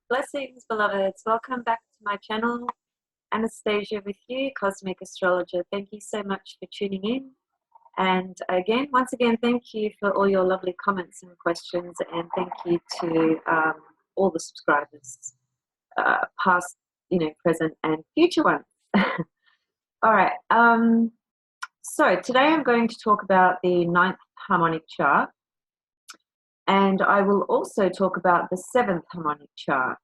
Blessings, beloveds. Welcome back to my channel. Anastasia with you, Cosmic Astrologer. Thank you so much for tuning in. And again, once again, thank you for all your lovely comments and questions. And thank you to all the subscribers, past, present and future ones. All right. So today I'm going to talk about the Ninth Harmonic Chart. And I will also talk about the Seventh Harmonic Chart.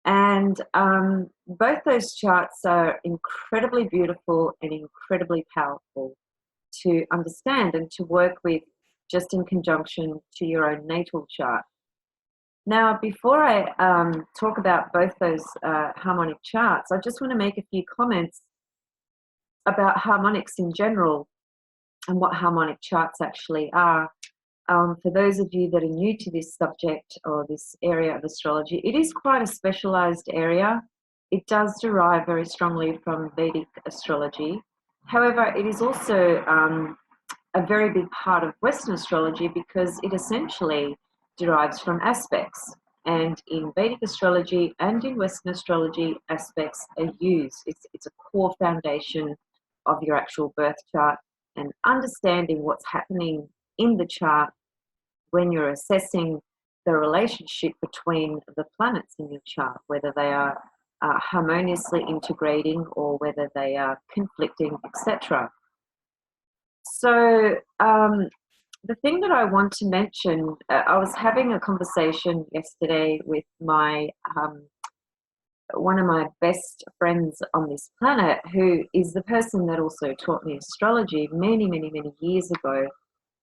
And both those charts are incredibly beautiful and incredibly powerful to understand and to work with, just in conjunction to your own natal chart. Now, before I talk about both those harmonic charts, I just want to make a few comments about harmonics in general and what harmonic charts actually are. For those of you that are new to this subject or this area of astrology, it is quite a specialized area. It does derive very strongly from Vedic astrology. However, it is also a very big part of Western astrology because it essentially derives from aspects. And in Vedic astrology and in Western astrology, aspects are used. It's a core foundation of your actual birth chart, and understanding what's happening in the chart when you're assessing the relationship between the planets in your chart, whether they are harmoniously integrating or whether they are conflicting, etc. So the thing that I want to mention, I was having a conversation yesterday with my one of my best friends on this planet, who is the person that also taught me astrology many years ago.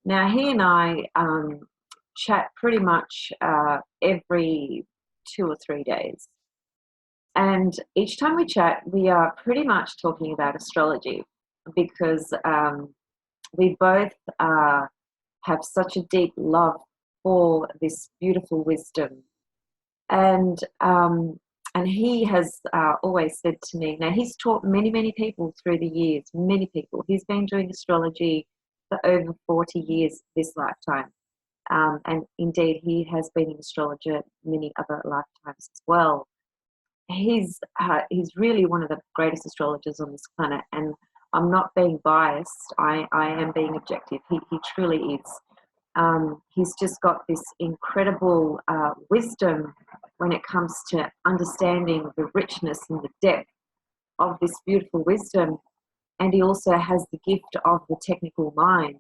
Now, he and I chat pretty much every 2 or 3 days. And each time we chat, we are pretty much talking about astrology because we both have such a deep love for this beautiful wisdom. And he has always said to me, now he's taught many people through the years, many people. He's been doing astrology for over 40 years this lifetime. And indeed, he has been an astrologer many other lifetimes as well. He's really one of the greatest astrologers on this planet, and I'm not being biased. I am being objective. He truly is. He's just got this incredible wisdom when it comes to understanding the richness and the depth of this beautiful wisdom, and he also has the gift of the technical mind.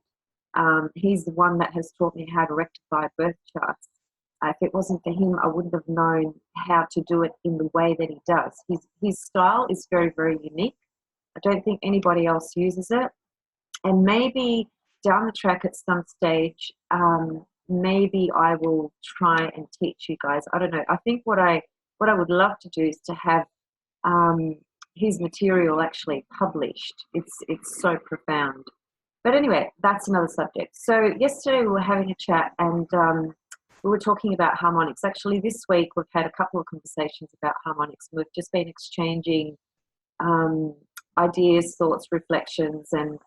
He's the one that has taught me how to rectify birth charts. If it wasn't for him, I wouldn't have known how to do it in the way that he does. His style is very unique. I don't think anybody else uses it. And maybe down the track at some stage, maybe I will try and teach you guys. I don't know. I think what I would love to do is to have his material actually published. It's so profound. But anyway, that's another subject. So yesterday we were having a chat, and we were talking about harmonics. Actually, this week we've had a couple of conversations about harmonics. We've just been exchanging ideas, thoughts, reflections, and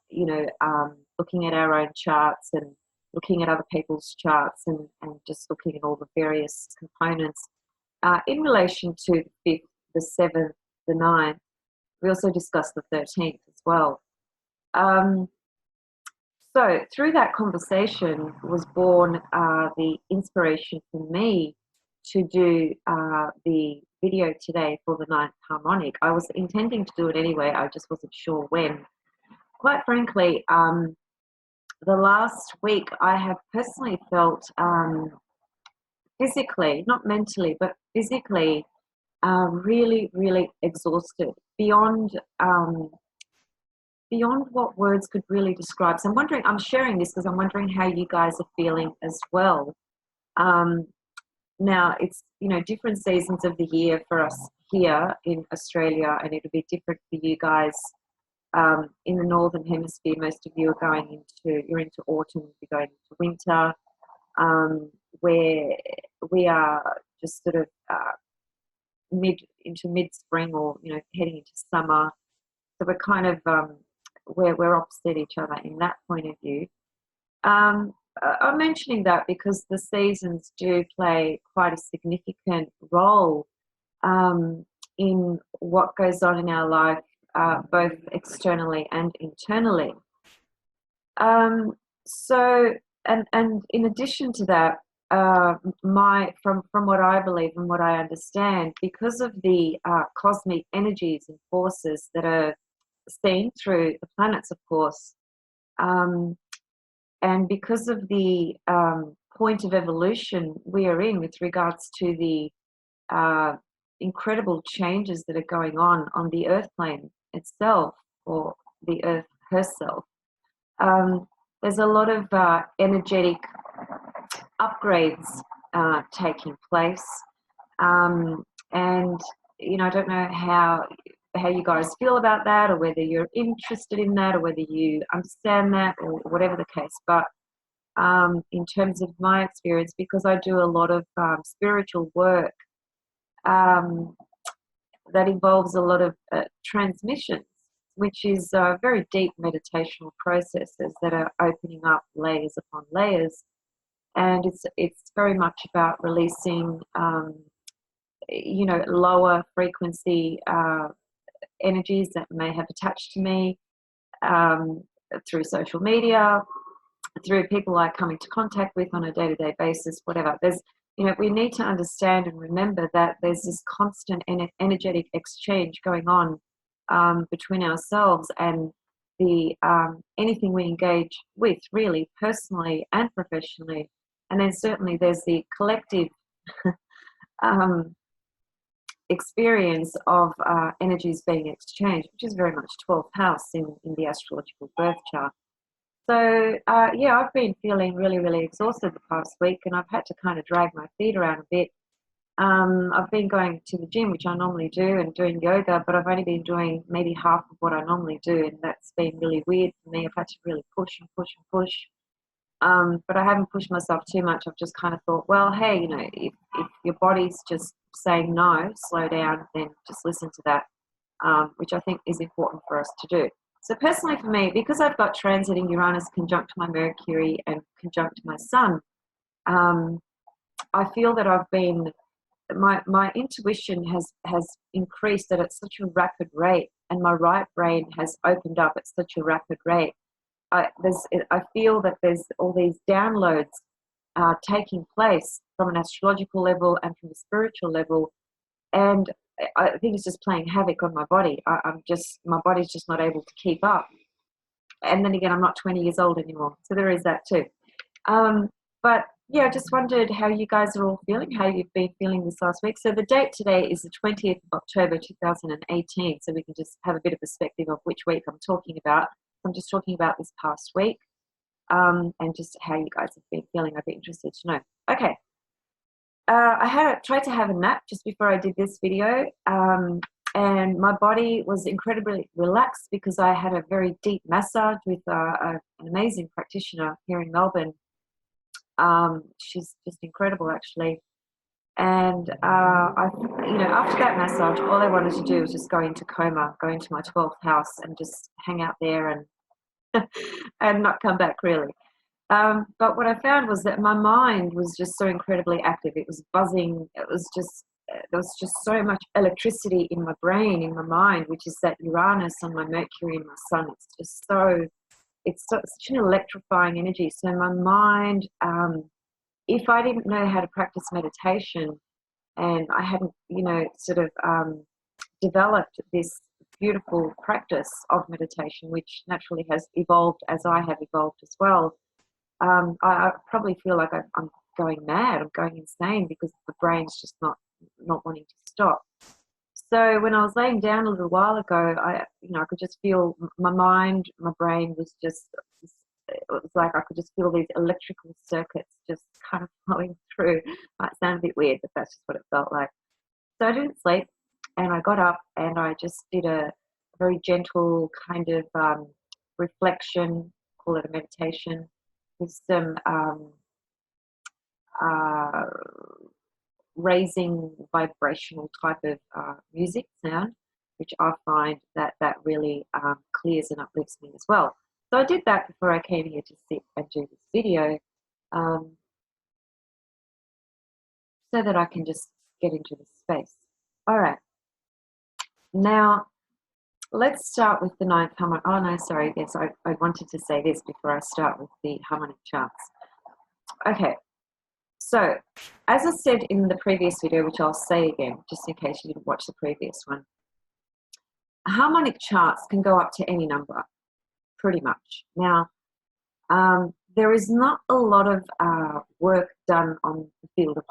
looking at our own charts and looking at other people's charts, and just looking at all the various components in relation to the 5th, the 7th, the 9th. We also discussed the 13th as well. So through that conversation was born the inspiration for me to do the video today for the Ninth Harmonic. I was intending to do it anyway, I just wasn't sure when. Quite frankly, the last week I have personally felt physically, not mentally, but physically really exhausted beyond what words could really describe. So I'm sharing this because I'm wondering how you guys are feeling as well. Now, it's, different seasons of the year for us here in Australia, and it'll be different for you guys in the Northern Hemisphere. Most of you are you're into autumn, you're going into winter, where we are just sort of mid-spring, or, heading into summer. So we're kind of, we're opposite each other in that point of view. I'm mentioning that because the seasons do play quite a significant role in what goes on in our life, both externally and internally. So, and in addition to that, from what I believe and what I understand, because of the cosmic energies and forces that are seen through the planets, of course, um, and because of the point of evolution we are in with regards to the uh, incredible changes that are going on the Earth plane itself, or the Earth herself. Um, there's a lot of energetic upgrades taking place, and I don't know how you guys feel about that, or whether you're interested in that, or whether you understand that, or whatever the case. But in terms of my experience, because I do a lot of spiritual work um, that involves a lot of transmissions, which is very deep meditational processes that are opening up layers upon layers, and it's very much about releasing, lower frequency energies that may have attached to me um, through social media, through people I come into contact with on a day-to-day basis, whatever. We need to understand and remember that there's this constant energetic exchange going on between ourselves and the anything we engage with, really, personally and professionally. And then certainly there's the collective um, experience of energies being exchanged, which is very much 12th house in the astrological birth chart. So, yeah, I've been feeling really, really exhausted the past week, and I've had to kind of drag my feet around a bit. I've been going to the gym, which I normally do, and doing yoga, but I've only been doing maybe half of what I normally do, and that's been really weird for me. I've had to really push and push and push. But I haven't pushed myself too much. I've just kind of thought, well, hey, if your body's just saying no, slow down, then just listen to that, which I think is important for us to do. So personally for me, because I've got transiting Uranus conjunct my Mercury and conjunct my Sun, I feel that my intuition has increased at such a rapid rate, and my right brain has opened up at such a rapid rate. I feel that there's all these downloads taking place from an astrological level and from a spiritual level, and I think it's just playing havoc on my body. My body's just not able to keep up. And then again, I'm not 20 years old anymore, so there is that too. But yeah, I just wondered how you guys are all feeling, how you've been feeling this last week. So the date today is the 20th of October 2018, so we can just have a bit of perspective of which week I'm talking about. I'm just talking about this past week, and just how you guys have been feeling. I'd be interested to know. Okay. I tried to have a nap just before I did this video, and my body was incredibly relaxed because I had a very deep massage with an amazing practitioner here in Melbourne. She's just incredible, actually. And after that massage, all I wanted to do was just go into coma, go into my 12th house, and just hang out there and and not come back, really. But what I found was that my mind was just so incredibly active. It was buzzing. There was just so much electricity in my brain, in my mind, which is that Uranus and my Mercury and my Sun. It's such an electrifying energy. So my mind, if I didn't know how to practice meditation, and I hadn't, developed this beautiful practice of meditation, which naturally has evolved as I have evolved as well. I probably feel like I'm going mad. I'm going insane because the brain's just not wanting to stop. So when I was laying down a little while ago, I could just feel my mind, my brain was just, it was like I could just feel these electrical circuits just kind of flowing through. Might sound a bit weird, but that's just what it felt like. So I didn't sleep, and I got up and I just did a very gentle kind of reflection, call it a meditation, with some raising vibrational type of music sound, which I find that really clears and uplifts me as well. So I did that before I came here to sit and do this video. um, so that I can just get into the space. All right, now let's start with the ninth harmonic. Oh no, sorry, yes, I wanted to say this before I start with the harmonic charts. Okay, so as I said in the previous video, which I'll say again, just in case you didn't watch the previous one, harmonic charts can go up to any number, pretty much. Now, there is not a lot of work done on the field of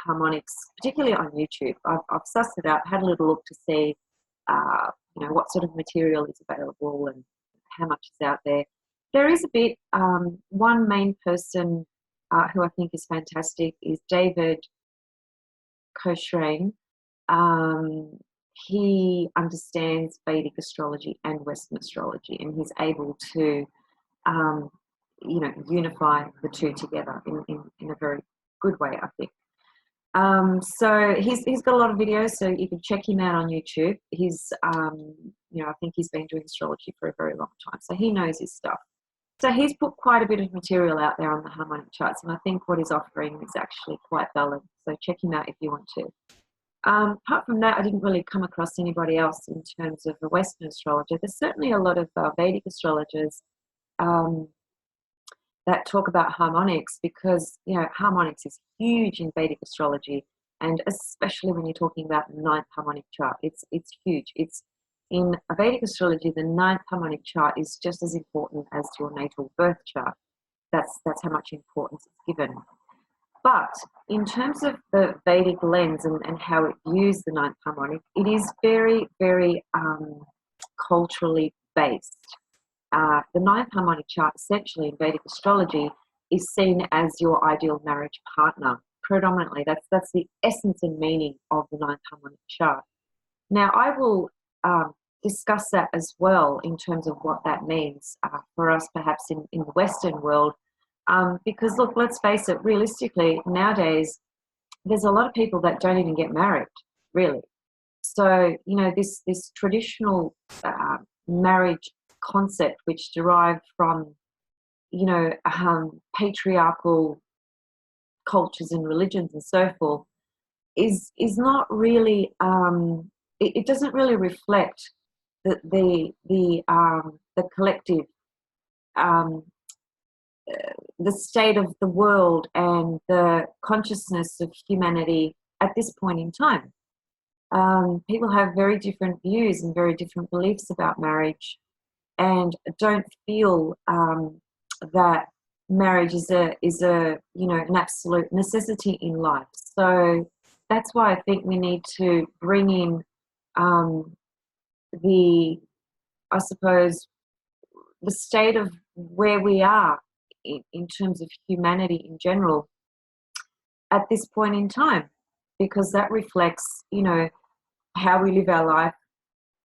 harmonics, particularly on YouTube. I've sussed it out, had a little look to see, what sort of material is available and how much is out there. There is a bit. One main person who I think is fantastic is David Cochrane. He understands Vedic astrology and Western astrology, and he's able to unify the two together in a very good way, I think. So he's got a lot of videos, so you can check him out on YouTube. He's, I think he's been doing astrology for a very long time, so he knows his stuff. So he's put quite a bit of material out there on the harmonic charts, and I think what he's offering is actually quite valid. So check him out if you want to. Apart from that, I didn't really come across anybody else in terms of a Western astrologer. There's certainly a lot of Vedic astrologers that talk about harmonics, because harmonics is huge in Vedic astrology, and especially when you're talking about the ninth harmonic chart, it's huge. It's in Vedic astrology, the ninth harmonic chart is just as important as your natal birth chart. That's how much importance it's given. But in terms of the Vedic lens and how it views the ninth harmonic, it is very, very culturally based. The ninth harmonic chart, essentially in Vedic astrology, is seen as your ideal marriage partner. Predominantly, that's the essence and meaning of the ninth harmonic chart. Now, I will discuss that as well in terms of what that means for us, perhaps in the Western world. Because look, let's face it, realistically, nowadays, there's a lot of people that don't even get married, really. So, this traditional marriage concept, which derived from, patriarchal cultures and religions and so forth, is not really, it doesn't really reflect the collective, the state of the world and the consciousness of humanity at this point in time. People have very different views and very different beliefs about marriage, and don't feel that marriage is an absolute necessity in life. So that's why I think we need to bring in I suppose, the state of where we are in terms of humanity in general at this point in time, because that reflects, how we live our life,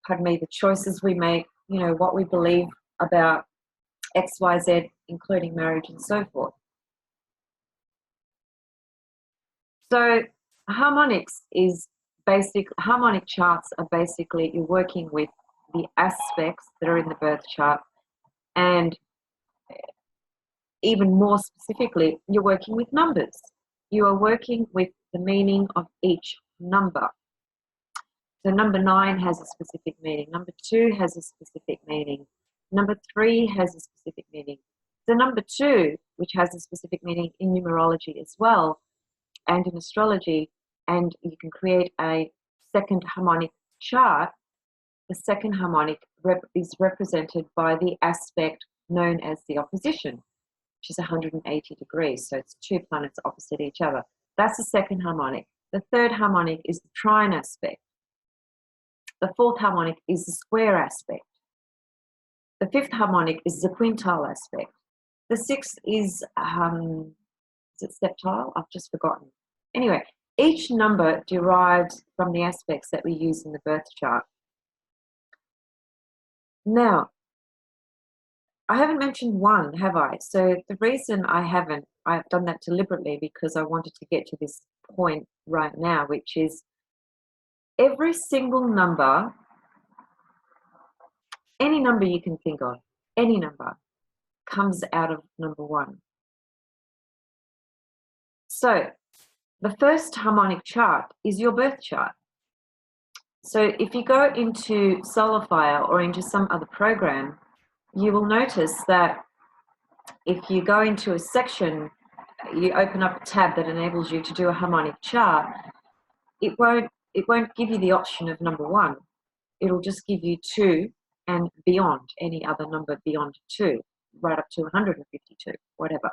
the choices we make, what we believe about X, Y, Z, including marriage and so forth. So harmonic charts are basically, you're working with the aspects that are in the birth chart, and even more specifically, you're working with numbers. You are working with the meaning of each number. So number 9 has a specific meaning. Number 2 has a specific meaning. Number 3 has a specific meaning. So number 2, which has a specific meaning in numerology as well, and in astrology, and you can create a second harmonic chart. The second harmonic is represented by the aspect known as the opposition, which is 180 degrees. So it's 2 planets opposite each other. That's the second harmonic. The third harmonic is the trine aspect. The fourth harmonic is the square aspect. The fifth harmonic is the quintile aspect. The sixth is it septile? I've just forgotten. Anyway, each number derives from the aspects that we use in the birth chart. Now, I haven't mentioned one, have I? So the reason I haven't, I've done that deliberately because I wanted to get to this point right now, which is every single number, any number you can think of, any number, comes out of number 1. So the first harmonic chart is your birth chart. So if you go into Solarfire or into some other program, you will notice that if you go into a section, you open up a tab that enables you to do a harmonic chart, it won't give you the option of number 1. It'll just give you 2 and beyond, any other number beyond 2, right up to 152, whatever.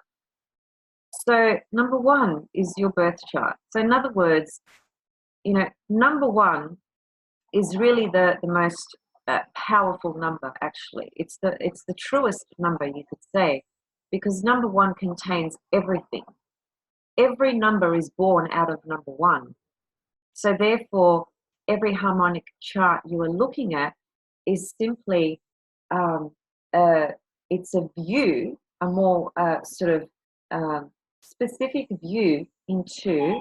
So number 1 is your birth chart. So in other words, you know, number 1 is really the most powerful number, actually. It's the truest number, you could say, because number 1 contains everything. Every number is born out of number 1. So therefore, every harmonic chart you are looking at is simply, it's a view, a more sort of specific view into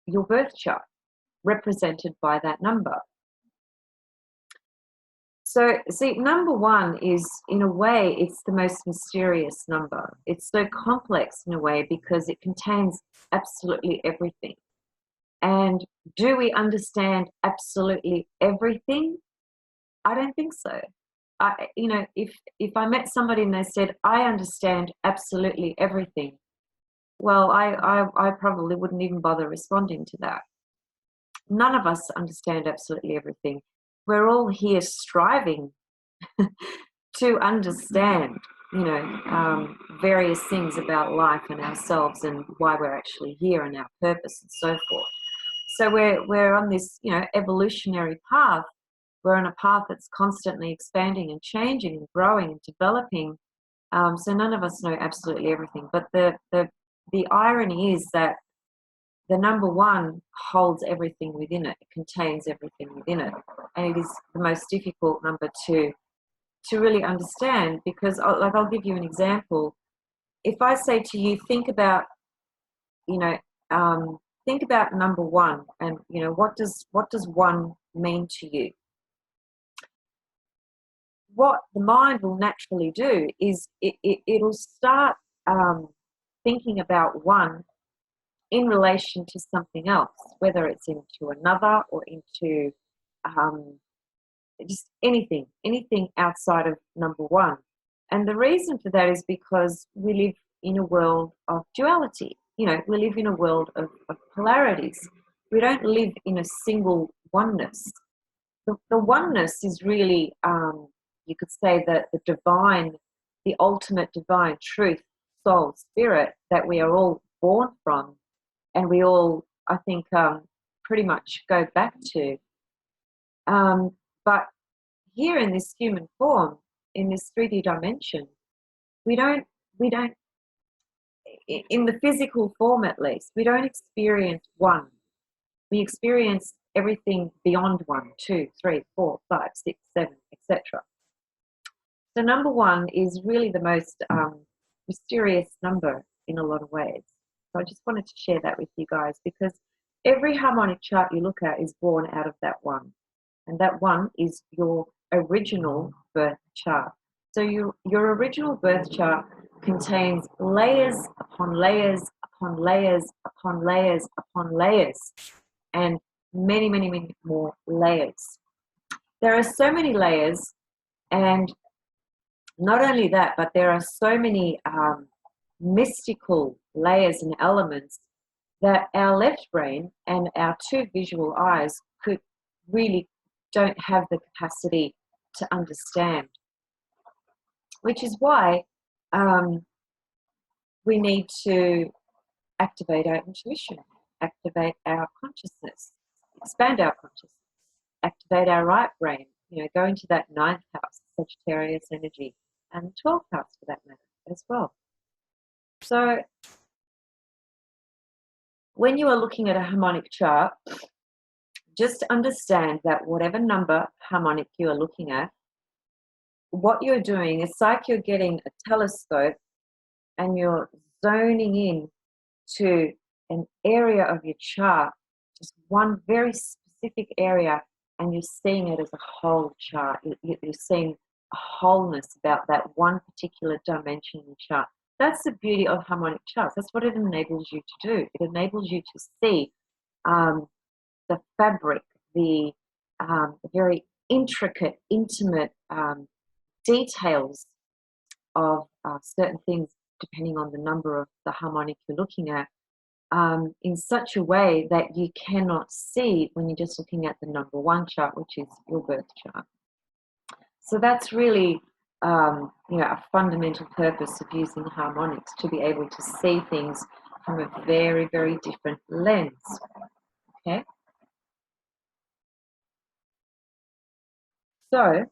your birth chart, represented by that number. So, see, number 1 is, in a way, it's the most mysterious number. It's so complex in a way because it contains absolutely everything. And do we understand absolutely everything? I don't think so. You know, if I met somebody and they said, I understand absolutely everything, well, I probably wouldn't even bother responding to that. None of us understand absolutely everything. We're all here striving to understand, you know, various things about life and ourselves and why we're actually here and our purpose and so forth. So we're on this, you know, evolutionary path. We're on a path that's constantly expanding and changing and growing and developing. So none of us know absolutely everything. But the irony is that the number 1 holds everything within it. It contains everything within it, and it is the most difficult number to really understand, because I'll give you an example. If I say to you, think about, you know, think about number 1, and you know, what does 1 mean to you? What the mind will naturally do is it'll start thinking about 1 in relation to something else, whether it's into another or into just anything outside of number 1. And the reason for that is because we live in a world of duality. You know, we live in a world of polarities. We don't live in a single oneness. The oneness is really, you could say, that the divine, the ultimate divine truth, soul, spirit that we are all born from, and we all, I think, pretty much go back to. But here in this human form, in this 3D dimension, we don't, in the physical form at least, we don't experience 1. We experience everything beyond 1, 2, 3, 4, 5, 6, 7, etc. So number 1 is really the most mysterious number in a lot of ways. So I just wanted to share that with you guys, because every harmonic chart you look at is born out of that 1. And that 1 is your original birth chart. So your original birth chart contains layers upon layers upon layers upon layers upon layers, and many, many, many more layers. There are so many layers, and not only that, but there are so many mystical layers and elements that our left brain and our 2 visual eyes don't have the capacity to understand, which is why we need to activate our intuition, activate our consciousness, expand our consciousness, activate our right brain, you know, go into that 9th house, Sagittarius energy, and 12th house for that matter as well. So when you are looking at a harmonic chart, just understand that whatever number harmonic you are looking at, what you're doing is like you're getting a telescope and you're zoning in to an area of your chart, just one very specific area, and you're seeing it as a whole chart. You're seeing a wholeness about that one particular dimension in the chart. that's the beauty of harmonic charts. That's what it enables you to do. It enables you to see the fabric, the very intricate, intimate details of certain things, depending on the number of the harmonic you're looking at, in such a way that you cannot see when you're just looking at the number one chart, which is your birth chart. So that's really a fundamental purpose of using harmonics, to be able to see things from a very, very different lens. Okay. So,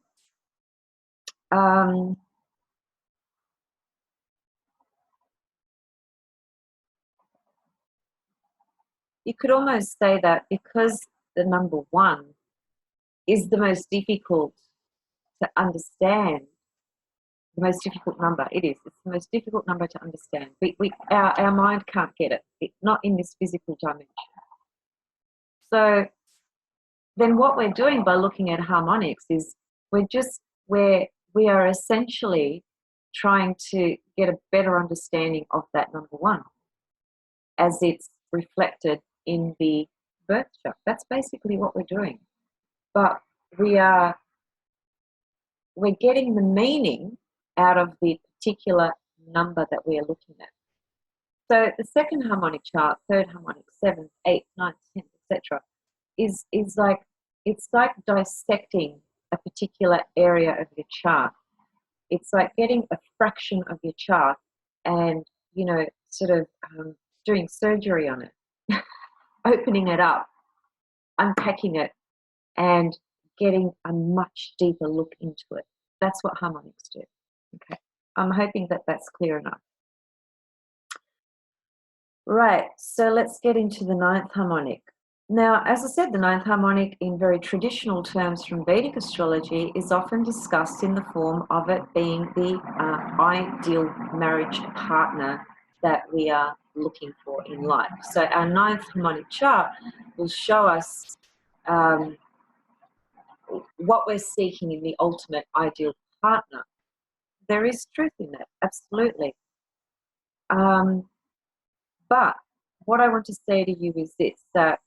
you could almost say that because the number one is the most difficult to understand, the most difficult number, it's the most difficult number to understand. Our mind can't get it, not in this physical dimension. So then what we're doing by looking at harmonics is we are essentially trying to get a better understanding of that number one as it's reflected in the birth chart. That's basically what we're doing. But we're getting the meaning out of the particular number that we are looking at. So the second harmonic chart, third harmonic, seventh, eighth, ninth, 10th, etc., is like, it's like dissecting a particular area of your chart. It's like getting a fraction of your chart and, sort of doing surgery on it, opening it up, unpacking it, and getting a much deeper look into it. That's what harmonics do. Okay, I'm hoping that that's clear enough. Right, so let's get into the ninth harmonic. Now, as I said, the ninth harmonic, in very traditional terms from Vedic astrology, is often discussed in the form of it being the ideal marriage partner that we are looking for in life. So our ninth harmonic chart will show us what we're seeking in the ultimate ideal partner. There is truth in that, absolutely. But what I want to say to you is this, that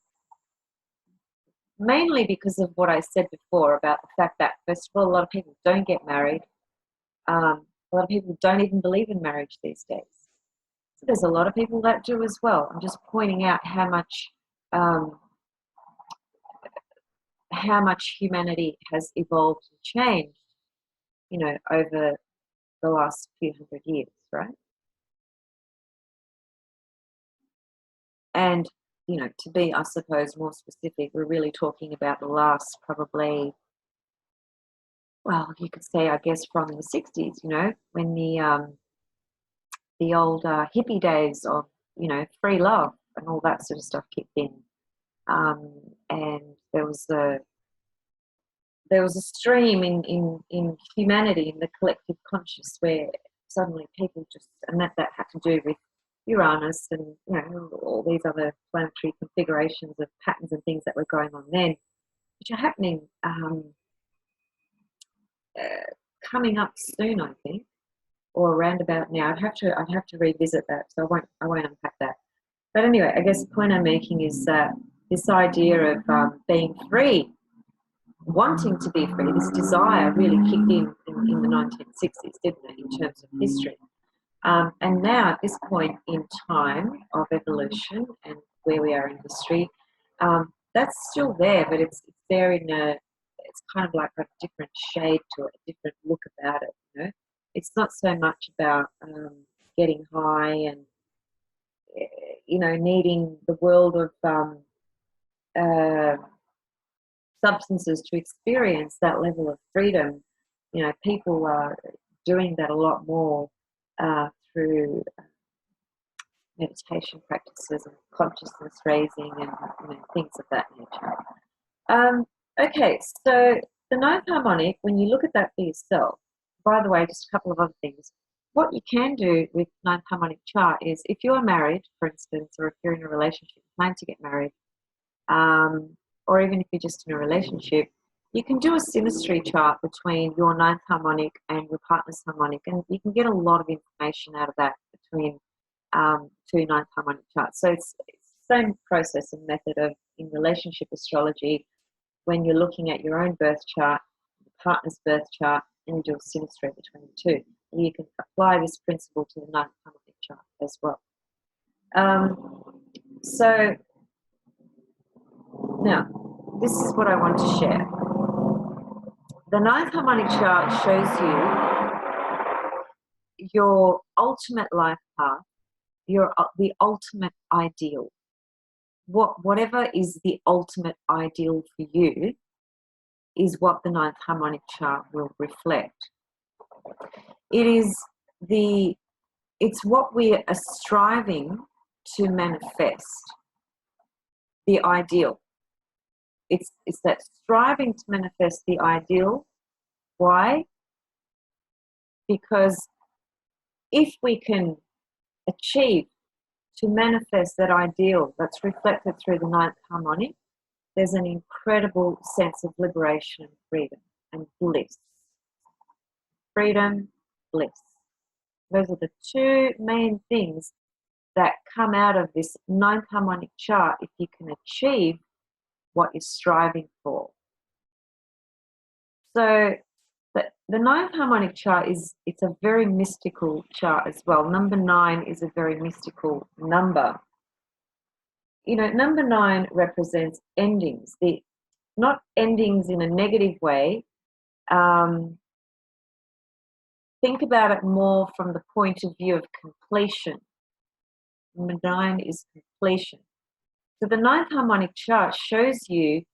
mainly because of what I said before about the fact that, first of all, a lot of people don't get married. A lot of people don't even believe in marriage these days. So there's a lot of people that do as well. I'm just pointing out how much humanity has evolved and changed, over the last few hundred years, right? And, to be, I suppose, more specific, we're really talking about the last probably, well, you could say, I guess, from the 60s, when the old hippie days of, free love and all that sort of stuff kicked in. And there was a stream in humanity, in the collective conscious, where suddenly people just, and that had to do with Uranus and, all these other planetary configurations of patterns and things that were going on then, which are happening, coming up soon, I think, or around about now. I'd have to revisit that, so I won't unpack that. But anyway, I guess the point I'm making is that this idea of being free, wanting to be free, this desire really kicked in the 1960s, didn't it, in terms of history. And now at this point in time of evolution and where we are in history, that's still there, but it's there it's kind of like a different shade to it, a different look about it, It's not so much about getting high and, needing the world of substances to experience that level of freedom. People are doing that a lot more through meditation practices and consciousness raising and things of that nature. Okay, so the ninth harmonic, when you look at that for yourself, by the way, just a couple of other things. What you can do with ninth harmonic chart is, if you are married, for instance, or if you're in a relationship, plan to get married, or even if you're just in a relationship, You can do a synastry chart between your ninth harmonic and your partner's harmonic, and you can get a lot of information out of that between two ninth harmonic charts. So it's the same process and method of in relationship astrology when you're looking at your own birth chart, your partner's birth chart, and you do a synastry between the two. And you can apply this principle to the ninth harmonic chart as well. So now, this is what I want to share. The ninth harmonic chart shows you your ultimate life path, the ultimate ideal. Whatever is the ultimate ideal for you is what the ninth harmonic chart will reflect. It's what we are striving to manifest, the ideal. It's that striving to manifest the ideal. Why? Because if we can achieve to manifest that ideal that's reflected through the ninth harmonic, there's an incredible sense of liberation and freedom and bliss. Freedom, bliss. Those are the two main things that come out of this ninth harmonic chart if you can achieve what you're striving for. So the ninth harmonic chart it's a very mystical chart as well. Number 9 is a very mystical number. You know, number 9 represents endings. Not endings in a negative way. Think about it more from the point of view of completion. Number 9 is completion. So the ninth harmonic chart shows you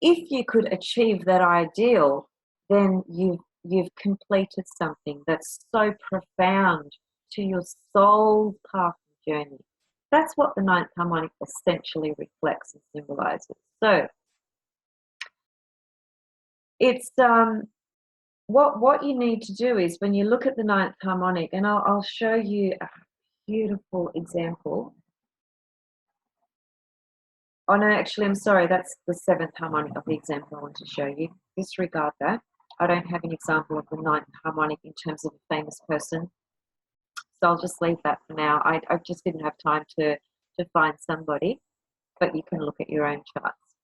if you could achieve that ideal, then you've completed something that's so profound to your soul path journey. That's what the ninth harmonic essentially reflects and symbolizes. So it's what you need to do is when you look at the ninth harmonic, and I'll show you a beautiful example. Oh no, actually, I'm sorry, that's the seventh harmonic of the example I want to show you. Disregard that. I don't have an example of the ninth harmonic in terms of a famous person. So I'll just leave that for now. I just didn't have time to find somebody, but you can look at your own charts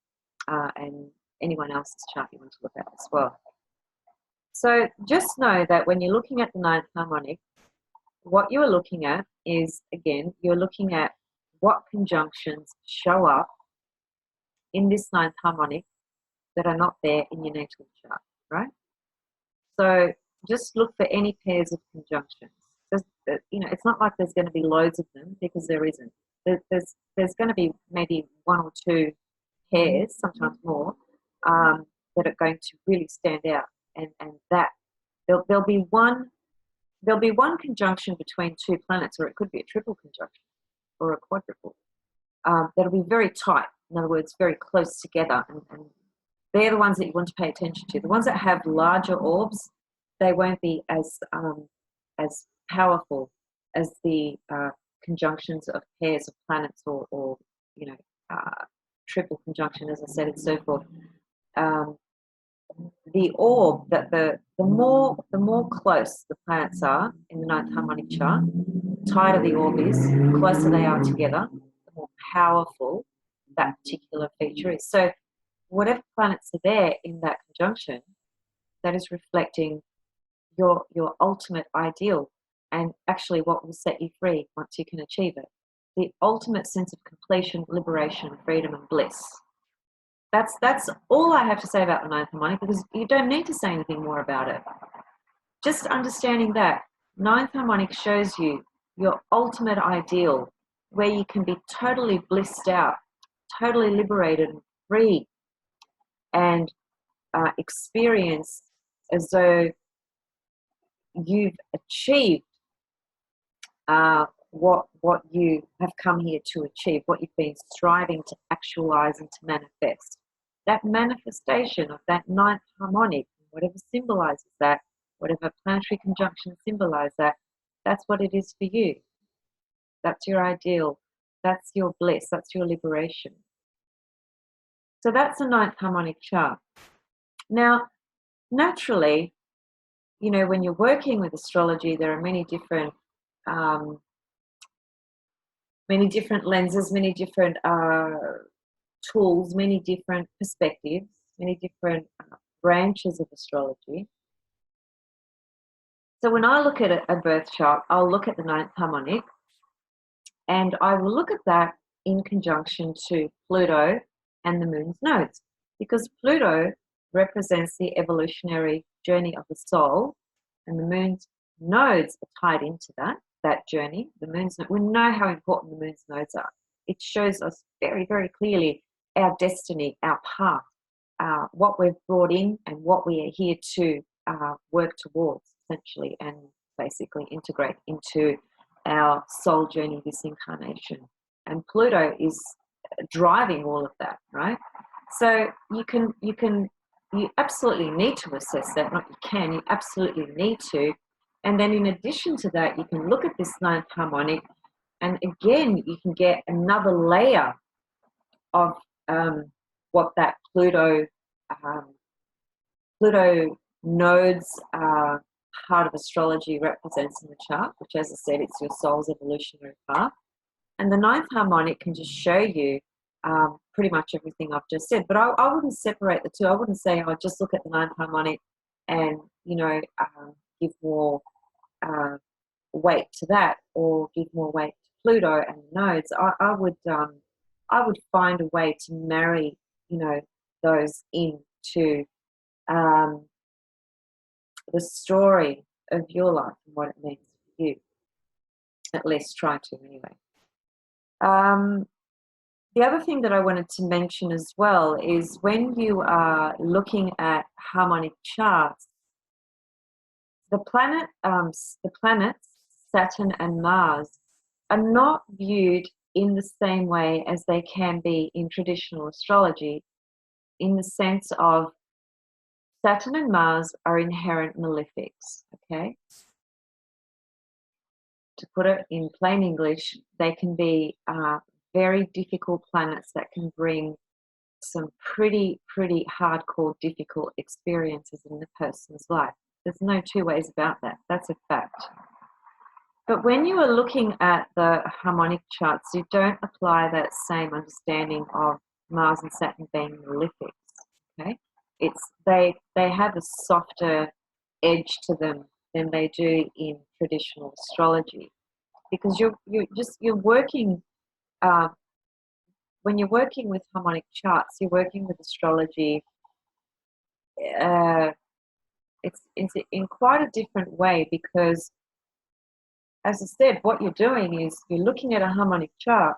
and anyone else's chart you want to look at as well. So just know that when you're looking at the ninth harmonic, what you are looking at is, again, you're looking at what conjunctions show up in this ninth harmonic that are not there in your natal chart, right? So just look for any pairs of conjunctions. You know, it's not like there's going to be loads of them because there isn't. There's going to be maybe 1 or 2 pairs, sometimes more, that are going to really stand out, and that there'll be one conjunction between 2 planets, or it could be a triple conjunction or a quadruple. That'll be very tight. In other words, very close together, and they're the ones that you want to pay attention to. The ones that have larger orbs, they won't be as powerful as the conjunctions of pairs of planets or you know, triple conjunction, as I said, and so forth. The orb, that the more close the planets are in the ninth harmonic chart, the tighter the orb is, the closer they are together, the more powerful that particular feature is. So whatever planets are there in that conjunction, that is reflecting your ultimate ideal, and actually what will set you free once you can achieve it. The ultimate sense of completion, liberation, freedom, and bliss. That's all I have to say about the ninth harmonic, because you don't need to say anything more about it. Just understanding that ninth harmonic shows you your ultimate ideal, where you can be totally blissed out, totally liberated and free, and experience as though you've achieved what you have come here to achieve, what you've been striving to actualize and to manifest. That manifestation of that ninth harmonic, whatever symbolizes that, whatever planetary conjunction symbolizes that, that's what it is for you. That's your ideal. That's your bliss. That's your liberation. So that's a ninth harmonic chart. Now, naturally, you know, when you're working with astrology, there are um, many different lenses, many different tools, many different perspectives, many different branches of astrology. So when I look at a birth chart, I'll look at the ninth harmonic, and I will look at that in conjunction to Pluto and the moon's nodes, because Pluto represents the evolutionary journey of the soul, and the moon's nodes are tied into that journey. The moon's we know how important the moon's nodes are. It shows us very, very clearly our destiny, our path, what we've brought in, and what we are here to work towards, essentially, and basically integrate into our soul journey, this incarnation. And Pluto is driving all of that, right? So you absolutely need to assess that. Not you can, you absolutely need to. And then in addition to that, you can look at this ninth harmonic, and again, you can get another layer of what that um, Pluto nodes part of astrology represents in the chart, which, as I said, it's your soul's evolutionary path. And the ninth harmonic can just show you pretty much everything I've just said. But I wouldn't separate the two. I wouldn't say, oh, just look at the ninth harmonic and, you know, give more weight to that, or give more weight to Pluto and nodes. I would find a way to marry, you know, those into the story of your life and what it means for you. At least try to, anyway. The other thing that I wanted to mention as well is when you are looking at harmonic charts, the planets, Saturn and Mars, are not viewed in the same way as they can be in traditional astrology, in the sense of Saturn and Mars are inherent malefics, okay? To put it in plain English, they can be very difficult planets that can bring some pretty hardcore, difficult experiences in the person's life. There's no two ways about that. That's a fact. But when you are looking at the harmonic charts, you don't apply that same understanding of Mars and Saturn being malefics. Okay, they have a softer edge to them than they do in traditional astrology, because you're working when you're working with harmonic charts, you're working with astrology. It's in quite a different way, because, as I said, what you're doing is you're looking at a harmonic chart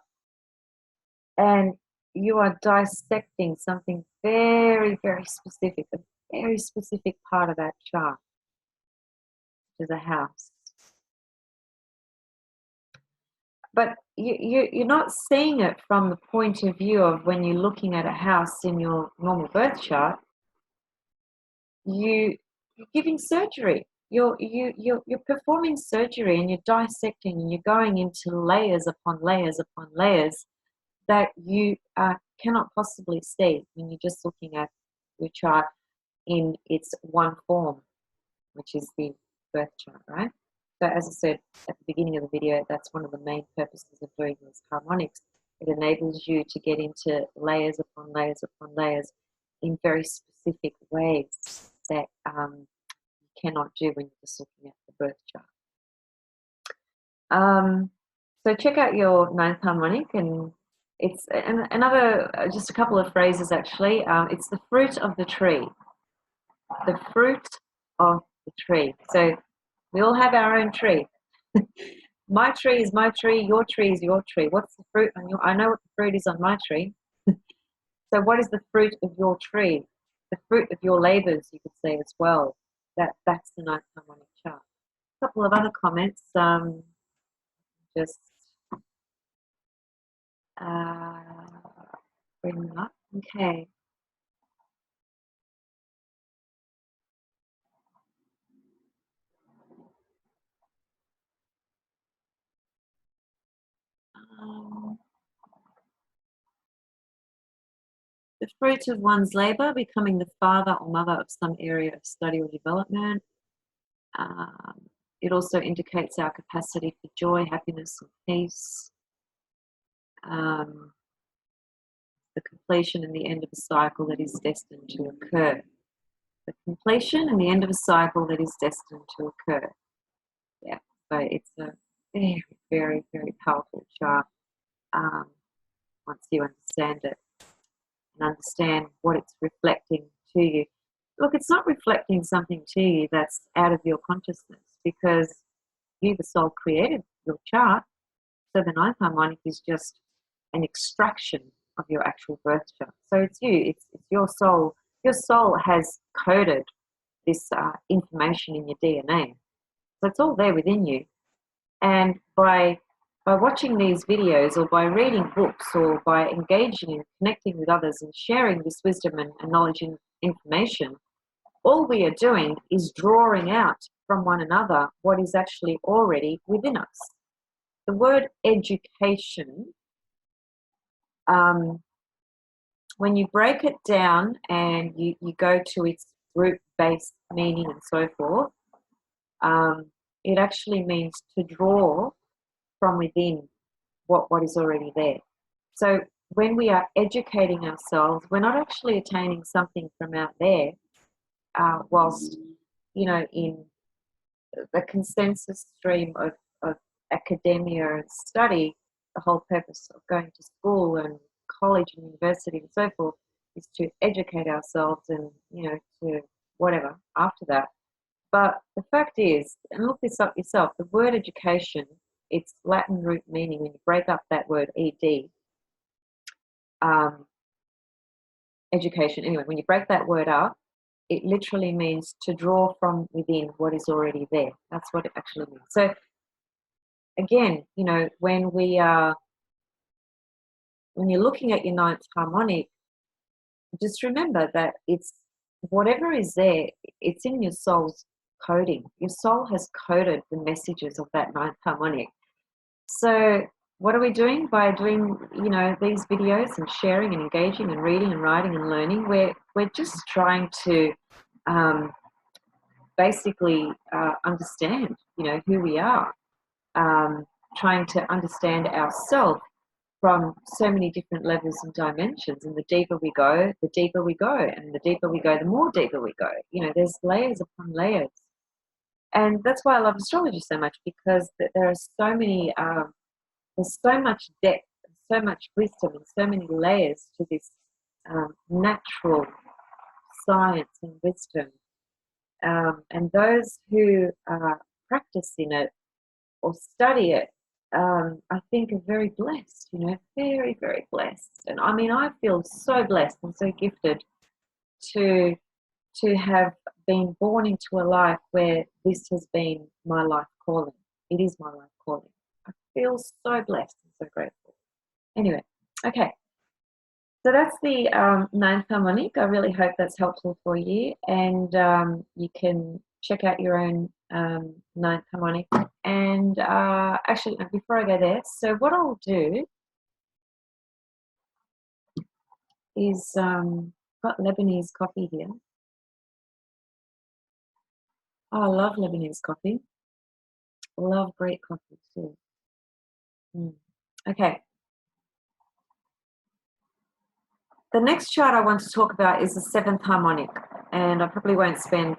and you are dissecting something very, very specific, a very specific part of that chart, which is a house. But you're not seeing it from the point of view of when you're looking at a house in your normal birth chart. You're giving surgery. You're performing surgery, and you're dissecting, and you're going into layers upon layers upon layers that you cannot possibly see when you're just looking at your chart in its one form, which is the birth chart, right? So as I said at the beginning of the video, that's one of the main purposes of doing these harmonics. It enables you to get into layers upon layers upon layers in very specific ways that you cannot do when you're just looking at the birth chart. So check out your ninth harmonic, and it's another, just a couple of phrases actually. It's the fruit of the tree. The fruit of the tree. So we all have our own tree. My tree is my tree, your tree is your tree. What's the fruit on your, I know what the fruit is on my tree. So what is the fruit of your tree? The fruit of your labors, you could say as well. That's the ninth harmonic chart. A couple of other comments. Just bring them up. Okay. Um, The fruit of one's labor, becoming the father or mother of some area of study or development. It also indicates our capacity for joy, happiness, and peace. The completion and the end of a cycle that is destined to occur. The completion and the end of a cycle that is destined to occur. Yeah, so it's a very, very, very powerful chart once you understand it and understand what it's reflecting to you. Look, it's not reflecting something to you that's out of your consciousness, because you, the soul, created your chart. So the ninth harmonic is just an extraction of your actual birth chart. So it's you, it's your soul. Your soul has coded this information in your DNA. So it's all there within you. And by watching these videos, or by reading books, or by engaging and connecting with others and sharing this wisdom and knowledge and information, all we are doing is drawing out from one another what is actually already within us. The word education, when you break it down and you go to its root-based meaning and so forth, it actually means to draw from within what is already there. So when we are educating ourselves, we're not actually attaining something from out there, whilst, you know, in the consensus stream of academia and study, the whole purpose of going to school and college and university and so forth is to educate ourselves and, you know, to whatever after that. But the fact is, and look this up yourself, the word education, its Latin root meaning, when you break up that word ed, education, anyway, when you break that word up, it literally means to draw from within what is already there. That's what it actually means. So again, you know, when you're looking at your ninth harmonic, just remember that it's whatever is there, it's in your soul's coding. Your soul has coded the messages of that ninth harmonic. So what are we doing by doing, you know, these videos and sharing and engaging and reading and writing and learning? We're just trying to basically understand, you know, who we are, trying to understand ourselves from so many different levels and dimensions. And the deeper we go, the deeper we go. And the deeper we go, the more deeper we go. You know, there's layers upon layers. And that's why I love astrology so much, because there are so many, there's so much depth, and so much wisdom, and so many layers to this natural science and wisdom. And those who practice in it or study it, I think are very blessed, you know, very, very blessed. And I mean, I feel so blessed and so gifted to have been born into a life where this has been my life calling. It is my life calling. I feel so blessed and so grateful. Anyway, okay. So that's the ninth harmonic. I really hope that's helpful for you. And you can check out your own ninth harmonic. And actually, before I go there, so what I'll do is got Lebanese coffee here. Oh, I love Lebanese coffee. Love Greek coffee too. Okay. The next chart I want to talk about is the seventh harmonic, and I probably won't spend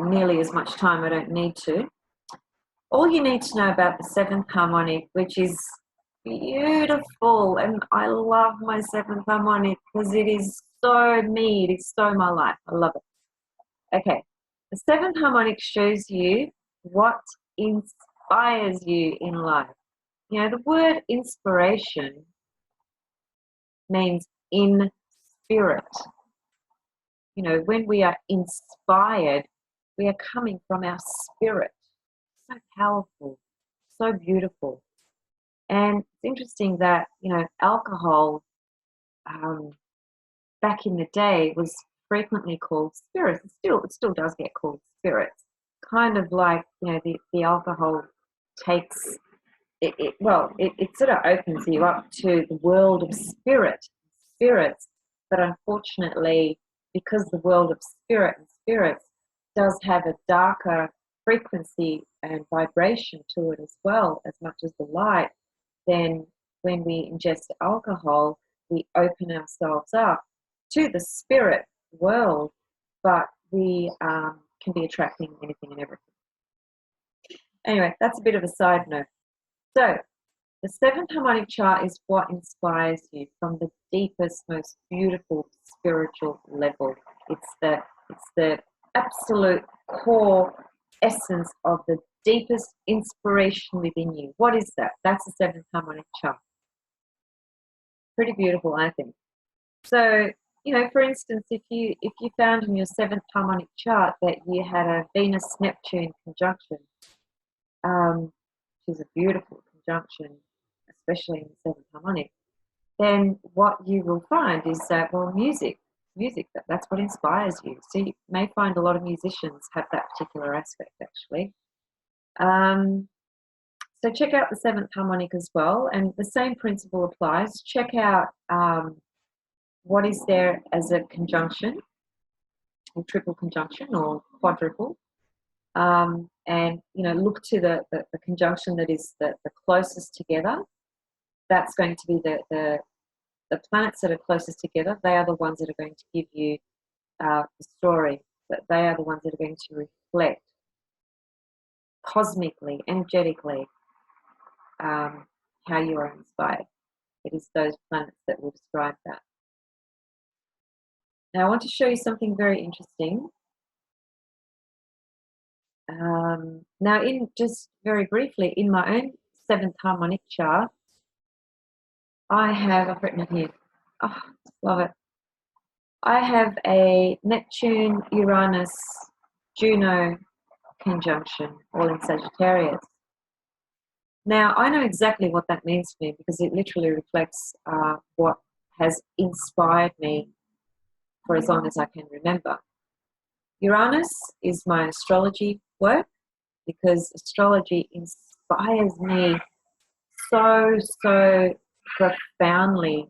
nearly as much time. I don't need to. All you need to know about the seventh harmonic, which is beautiful, and I love my seventh harmonic because it is so me, it is so my life. I love it. Okay, the seventh harmonic shows you what inspires you in life. You know, the word inspiration means in spirit. You know, when we are inspired, we are coming from our spirit. So powerful, so beautiful. And it's interesting that, you know, alcohol back in the day was frequently called spirits. It still does get called spirits. Kind of like, you know, the alcohol takes it sort of opens you up to the world of spirits. but unfortunately, because the world of spirit and spirits does have a darker frequency and vibration to it as well, as much as the light, then when we ingest alcohol, we open ourselves up to the spirit world, but we can be attracting anything and everything. Anyway, that's a bit of a side note. So, the Seventh Harmonic Chart is what inspires you from the deepest, most beautiful spiritual level. It's the absolute core essence of the deepest inspiration within you. What is that? That's the Seventh Harmonic Chart. Pretty beautiful, I think. So, you know, for instance, if you found in your Seventh Harmonic Chart that you had a Venus-Neptune conjunction, which is a beautiful conjunction, especially in the Seventh Harmonic, then what you will find is that, well, music, that's what inspires you. So you may find a lot of musicians have that particular aspect, actually. So check out the Seventh Harmonic as well, and the same principle applies. Check out what is there as a conjunction, or triple conjunction, or quadruple, and you know, look to the conjunction that is the closest together. That's going to be the planets that are closest together. They are the ones that are going to give you the story. But they are the ones that are going to reflect cosmically, energetically, how you are inspired. It is those planets that will describe that. Now, I want to show you something very interesting. Now, just very briefly, in my own Seventh Harmonic Chart, I've written it here. Oh, love it. I have a Neptune, Uranus, Juno conjunction, all in Sagittarius. Now, I know exactly what that means to me because it literally reflects what has inspired me for as long as I can remember. Uranus is my astrology work because astrology inspires me so profoundly.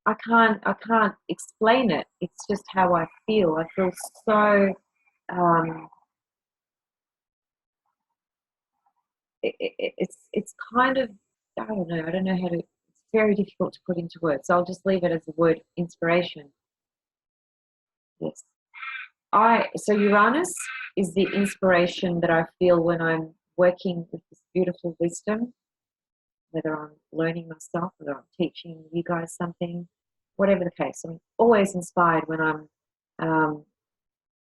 I can't explain it. It's just how I feel. I feel so it's kind of, I don't know how to, it's very difficult to put into words. So I'll just leave it as the word inspiration. Yes. So Uranus is the inspiration that I feel when I'm working with this beautiful wisdom, whether I'm learning myself, whether I'm teaching you guys something, whatever the case. I'm always inspired when I'm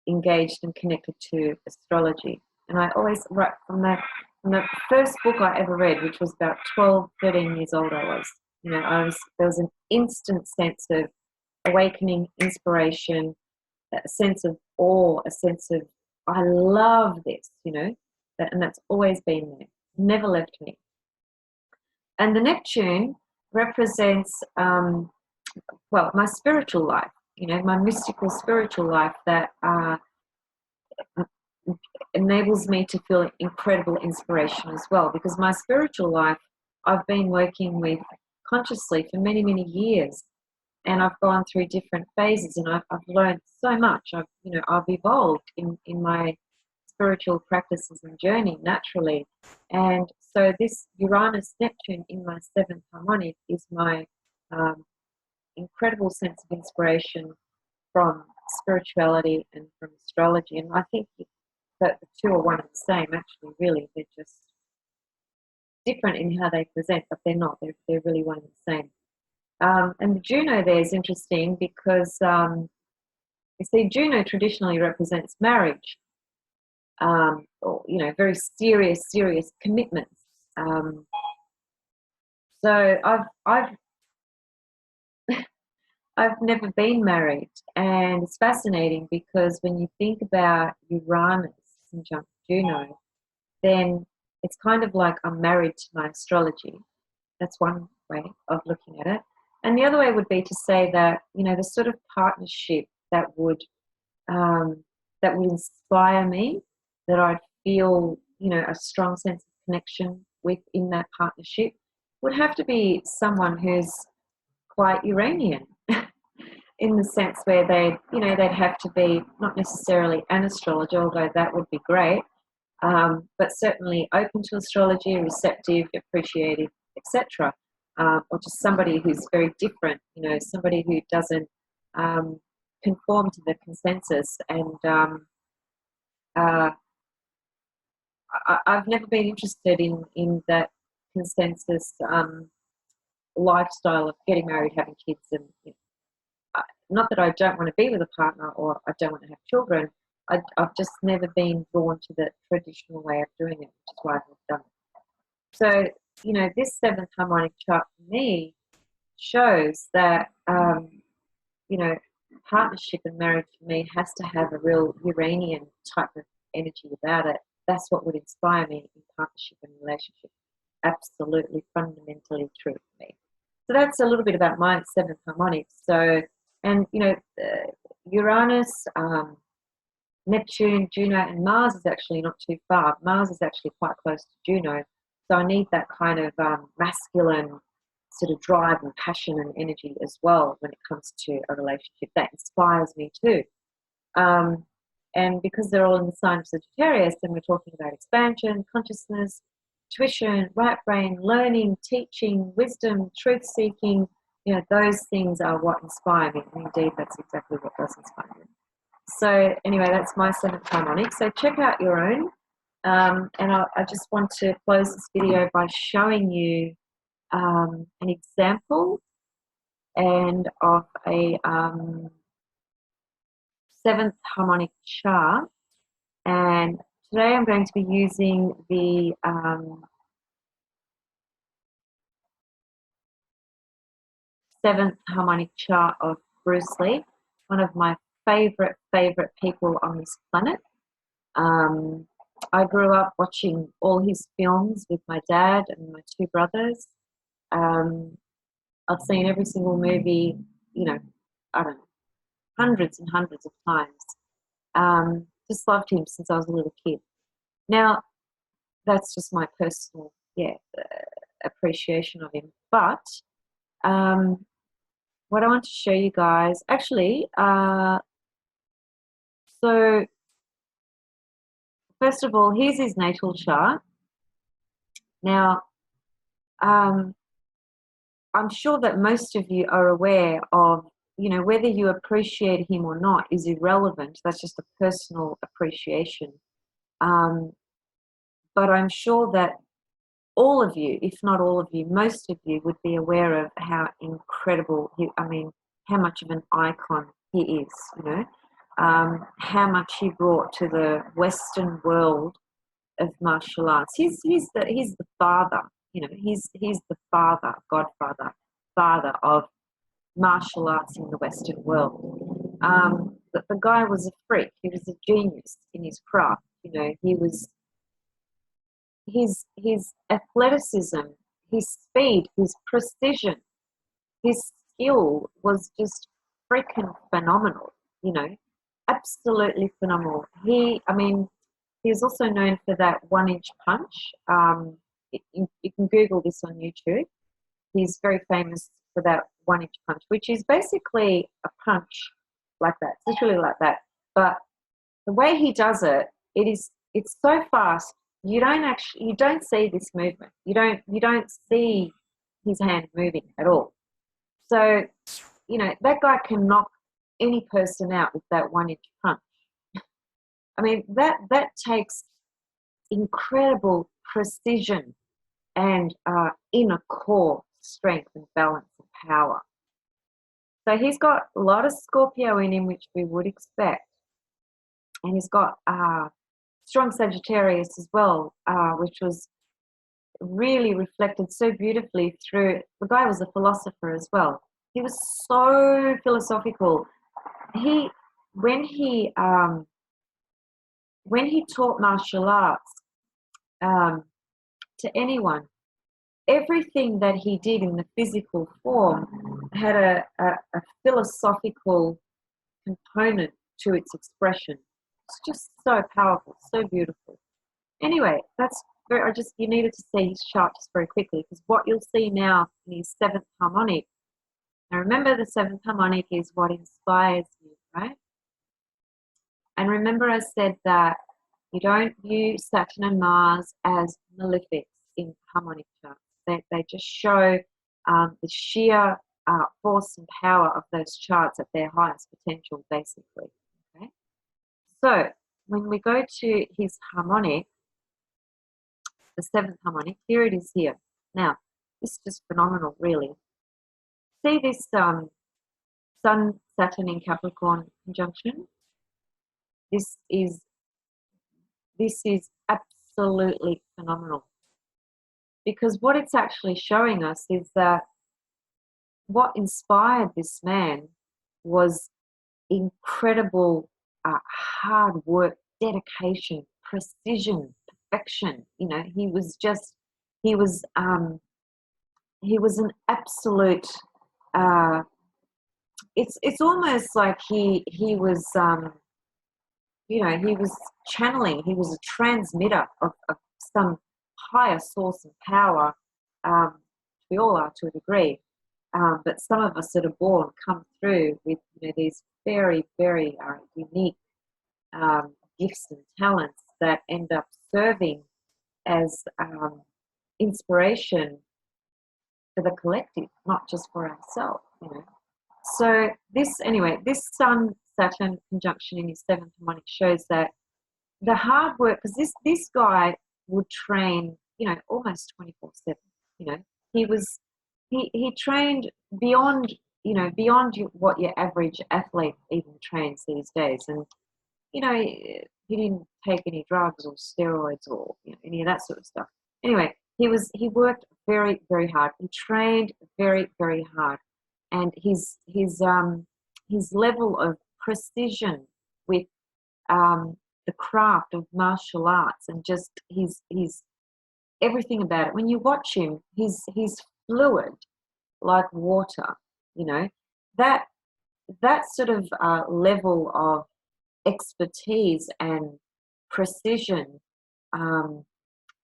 engaged and connected to astrology. And I always, right from the first book I ever read, which was about 12, 13 years old, there was an instant sense of awakening, inspiration, a sense of awe, a sense of, I love this, and that's always been there, never left me. And the Neptune represents, my spiritual life, my mystical spiritual life that enables me to feel incredible inspiration as well, because my spiritual life I've been working with consciously for many, many years, and I've gone through different phases, and I've learned so much. I've evolved in my spiritual practices and journey naturally. And so this Uranus Neptune in my Seventh Harmonic is my incredible sense of inspiration from spirituality and from astrology. And I think that the two are one and the same, actually, really. They're just different in how they present, but they're not. They're really one and the same. And the Juno there is interesting because, you see, Juno traditionally represents marriage, or, very serious commitments. So I've never been married, and it's fascinating because when you think about Uranus conjunct Juno, then it's kind of like I'm married to my astrology. That's one way of looking at it. And the other way would be to say that, the sort of partnership that would inspire me, that I'd feel, a strong sense of connection with in that partnership, would have to be someone who's quite Uranian in the sense where they'd have to be not necessarily an astrologer, although that would be great, but certainly open to astrology, receptive, appreciative, etc. Or just somebody who's very different, somebody who doesn't conform to the consensus. And I've never been interested in that consensus lifestyle of getting married, having kids, and not that I don't want to be with a partner or I don't want to have children. I've just never been drawn to the traditional way of doing it, which is why I've done it. So, this seventh harmonic chart for me shows that, partnership and marriage for me has to have a real Uranian type of energy about it. That's what would inspire me in partnership and relationship. Absolutely, fundamentally true for me. So that's a little bit about my seventh harmonic. So, and Uranus, Neptune, Juno, and Mars is actually not too far. Mars is actually quite close to Juno. So I need that kind of masculine sort of drive and passion and energy as well when it comes to a relationship. That inspires me too. And because they're all in the sign of Sagittarius, then we're talking about expansion, consciousness, tuition, right brain, learning, teaching, wisdom, truth-seeking. Those things are what inspire me. And indeed, that's exactly what does inspire me. So anyway, that's my seventh harmonic. So check out your own. And I just want to close this video by showing you an example and of a seventh harmonic chart. And today I'm going to be using the Seventh Harmonic Chart of Bruce Lee, one of my favorite people on this planet. I grew up watching all his films with my dad and my two brothers. I've seen every single movie, I don't know, hundreds and hundreds of times. Just loved him since I was a little kid. Now, that's just my personal, appreciation of him. But what I want to show you guys, actually, so first of all, here's his natal chart. Now, I'm sure that most of you are aware of, whether you appreciate him or not is irrelevant. That's just a personal appreciation. But I'm sure that all of you, if not all of you, most of you would be aware of how incredible how much of an icon he is, how much he brought to the Western world of martial arts. He's the father, he's the godfather of martial arts in the Western world. But the guy was a freak. He was a genius in his craft. He was his athleticism, his speed, his precision, his skill was just freaking phenomenal. Absolutely phenomenal. He is also known for that 1-inch punch. You can Google this on YouTube. He's very famous for that 1-inch punch, which is basically a punch like that. It's literally like that. But the way he does it, it's so fast. You don't see this movement. You don't see his hand moving at all. So, that guy can knock any person out with that 1-inch punch. That takes incredible precision and inner core strength and balance and power. So he's got a lot of Scorpio in him, which we would expect. And he's got strong Sagittarius as well, which was really reflected so beautifully through. The guy was a philosopher as well. He was so philosophical. When he taught martial arts to anyone, everything that he did in the physical form had a philosophical component to its expression. It's just so powerful, so beautiful. Anyway, you needed to see his chart just very quickly, because what you'll see now in his seventh harmonic Now remember, the seventh harmonic is what inspires you, right? And remember I said that you don't view Saturn and Mars as malefics in harmonic charts. They just show the sheer force and power of those charts at their highest potential, basically. Okay. So when we go to his harmonic, the seventh harmonic, here it is here. Now, this is just phenomenal, really. See this Sun, Saturn in Capricorn conjunction? This is absolutely phenomenal, because what it's actually showing us is that what inspired this man was incredible hard work, dedication, precision, perfection. You know, he was an absolute. It's almost like he was. You know, he was channeling. He was a transmitter of some higher source of power. We all are to a degree. But some of us that are born come through with, you know, these very, very unique gifts and talents that end up serving as inspiration for the collective, not just for ourselves, you know. So this Sun Saturn conjunction in his seventh harmonic shows that the hard work, because this guy would train, you know, almost 24/7. You know, he trained beyond, you know, beyond what your average athlete even trains these days. And you know, he didn't take any drugs or steroids or, you know, any of that sort of stuff. Anyway, he worked very, very hard. He trained very, very hard, and his level of precision with the craft of martial arts, and just his everything about it. When you watch him, he's fluid like water. You know, that sort of level of expertise and precision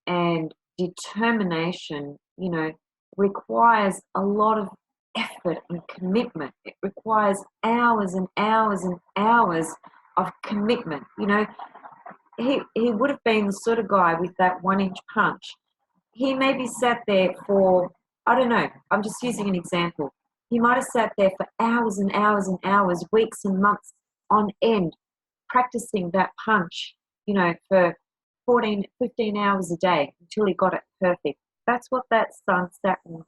and determination, you know, requires a lot of effort and commitment. It requires hours and hours and hours of commitment. You know, he would have been the sort of guy with that 1-inch punch. He maybe sat there for, I don't know, I'm just using an example. He might have sat there for hours and hours and hours, weeks and months on end, practicing that punch, you know, for 14, 15 hours a day until he got it perfect. That's what that Sun Saturn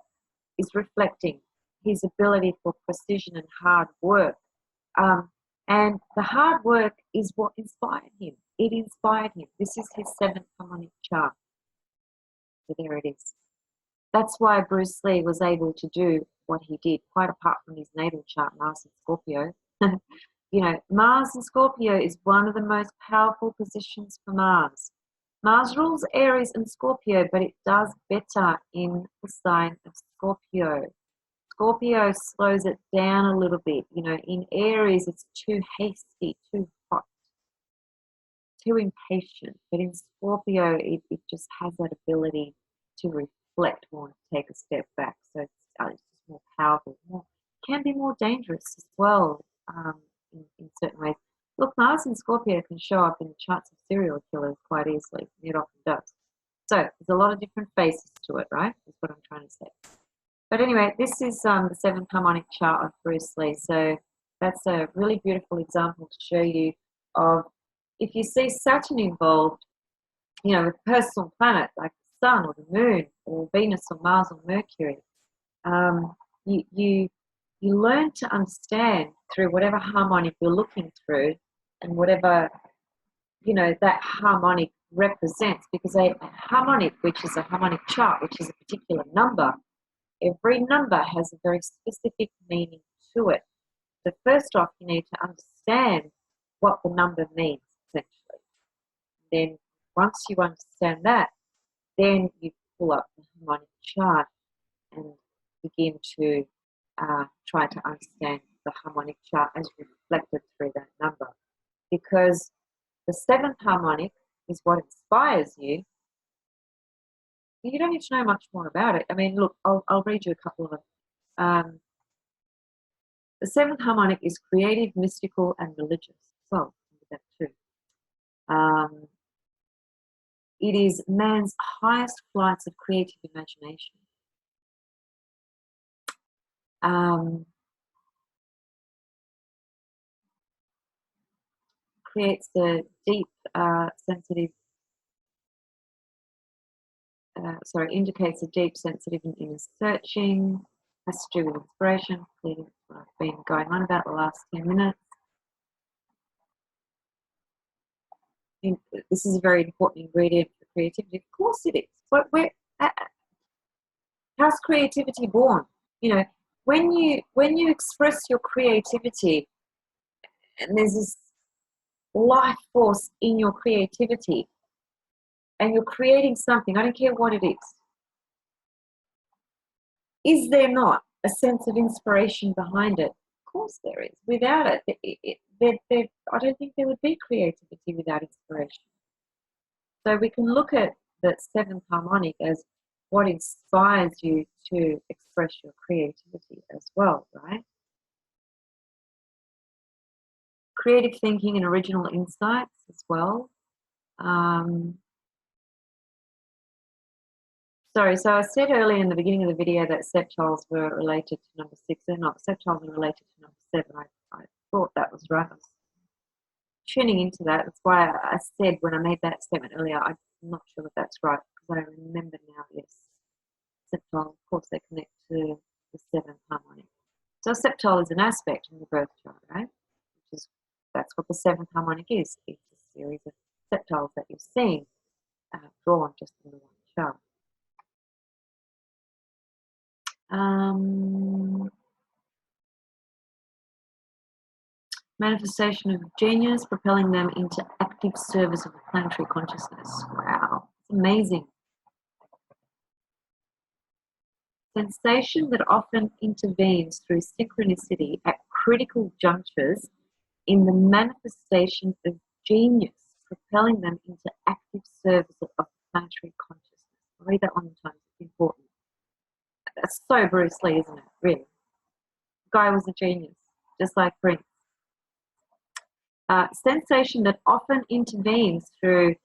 is reflecting, his ability for precision and hard work. And the hard work is what inspired him. It inspired him. This is his seventh harmonic chart. So there it is. That's why Bruce Lee was able to do what he did, quite apart from his natal chart, Mars and Scorpio. You know, Mars and Scorpio is one of the most powerful positions for Mars. Mars rules Aries and Scorpio, but it does better in the sign of Scorpio. Scorpio slows it down a little bit. You know, in Aries, it's too hasty, too hot, too impatient. But in Scorpio, it just has that ability to reflect more and take a step back. So it's just more powerful, can be more dangerous as well in certain ways. Look, Mars and Scorpio can show up in the charts of serial killers quite easily. It often does. So there's a lot of different faces to it, right? That's what I'm trying to say. But anyway, this is the seventh harmonic chart of Bruce Lee. So that's a really beautiful example to show you of, if you see Saturn involved, you know, with a personal planet like the Sun or the Moon or Venus or Mars or Mercury, you learn to understand through whatever harmonic you're looking through, and whatever, you know, that harmonic represents. Because a harmonic, which is a harmonic chart, which is a particular number, every number has a very specific meaning to it. So first off, you need to understand what the number means, essentially. Then once you understand that, then you pull up the harmonic chart and begin to try to understand the harmonic chart as reflected through that number. Because the seventh harmonic is what inspires you. You don't need to know much more about it. I mean, look, I'll read you a couple of them. The seventh harmonic is creative, mystical, and religious. So, that too. It is man's highest flights of creative imagination. Creates a deep, sensitive, indicates a deep, sensitive and inner searching. Has to do with inspiration. Clearly, that's what I've been going on about the last 10 minutes. This is a very important ingredient for creativity. Of course it is. But how's creativity born? You know, when you express your creativity, and there's this life force in your creativity, and you're creating something, I don't care what it is there not a sense of inspiration behind it? Of course there is. Without it, I don't think there would be creativity without inspiration. So we can look at the seventh harmonic as what inspires you to express your creativity as well, right? Creative thinking and original insights as well. Sorry, so I said earlier in the beginning of the video that septiles were related to number 6. They're not. Septiles are related to number 7. I thought that was right. I was tuning into that. That's why I said when I made that statement earlier, I'm not sure that that's right, because I remember now, yes. Septile, of course, they connect to the seventh harmonic. So a septile is an aspect in the birth chart, right? That's what the seventh harmonic is. It's a series of septiles that you're seeing drawn just in the one chart. Manifestation of genius, propelling them into active service of the planetary consciousness. Wow, it's amazing. Sensation that often intervenes through synchronicity at critical junctures in the manifestation of genius, propelling them into active service of the planetary consciousness. I'll read that one more time, it's important. That's so Bruce Lee, isn't it? Really. The guy was a genius, just like Prince. Sensation that often intervenes through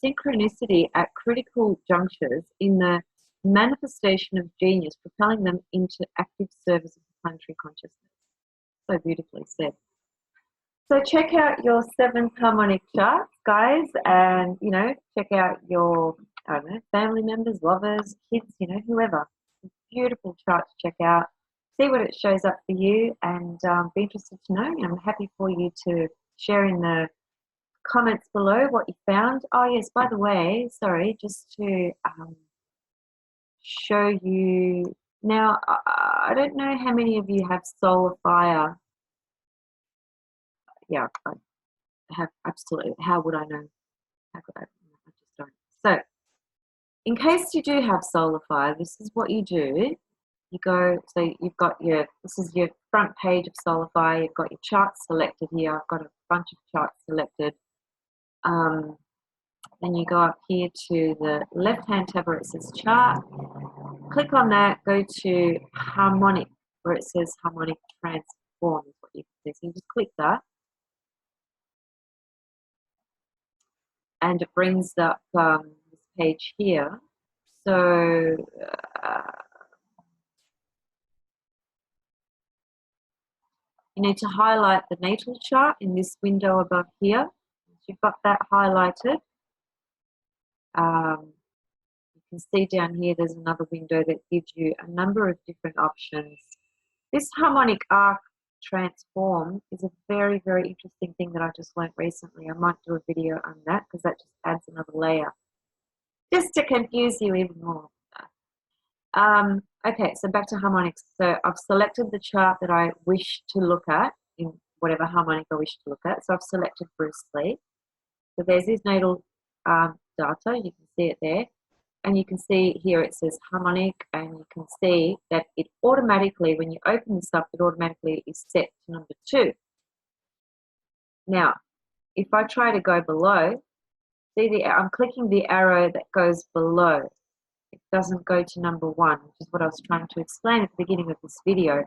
synchronicity at critical junctures in the manifestation of genius, propelling them into active service of the planetary consciousness. So beautifully said. So check out your seventh harmonic charts, guys, and, you know, check out your, I don't know, family members, lovers, kids, you know, whoever. Beautiful chart to check out. See what it shows up for you, and be interested to know. I'm happy for you to share in the comments below what you found. Oh yes, by the way, sorry, just to show you now, I don't know how many of you have solar fire. Yeah, I have, absolutely. How would I know? How could I just don't. So in case you do have solar fire, this is what you do. You go, so you've got your, this is your front page of solar fire. You've got your charts selected here. I've got a bunch of charts selected. Then you go up here to the left-hand tab where it says chart. Click on that, go to harmonic, where it says harmonic transform is what you can see. So you just click that. And it brings up this page here. So you need to highlight the natal chart in this window above here. Once you've got that highlighted, you can see down here there's another window that gives you a number of different options. This harmonic arc transform is a very, very interesting thing that I just learned recently. I might do a video on that because that just adds another layer just to confuse you even more. Okay, so back to harmonics. So I've selected the chart that I wish to look at in whatever harmonic I wish to look at. So I've selected Bruce Lee. So there's his natal data. You can see it there. And you can see here it says harmonic, and you can see that it automatically, when you open this up, it automatically is set to number 2. Now, if I try to go below, see I'm clicking the arrow that goes below. It doesn't go to number 1, which is what I was trying to explain at the beginning of this video.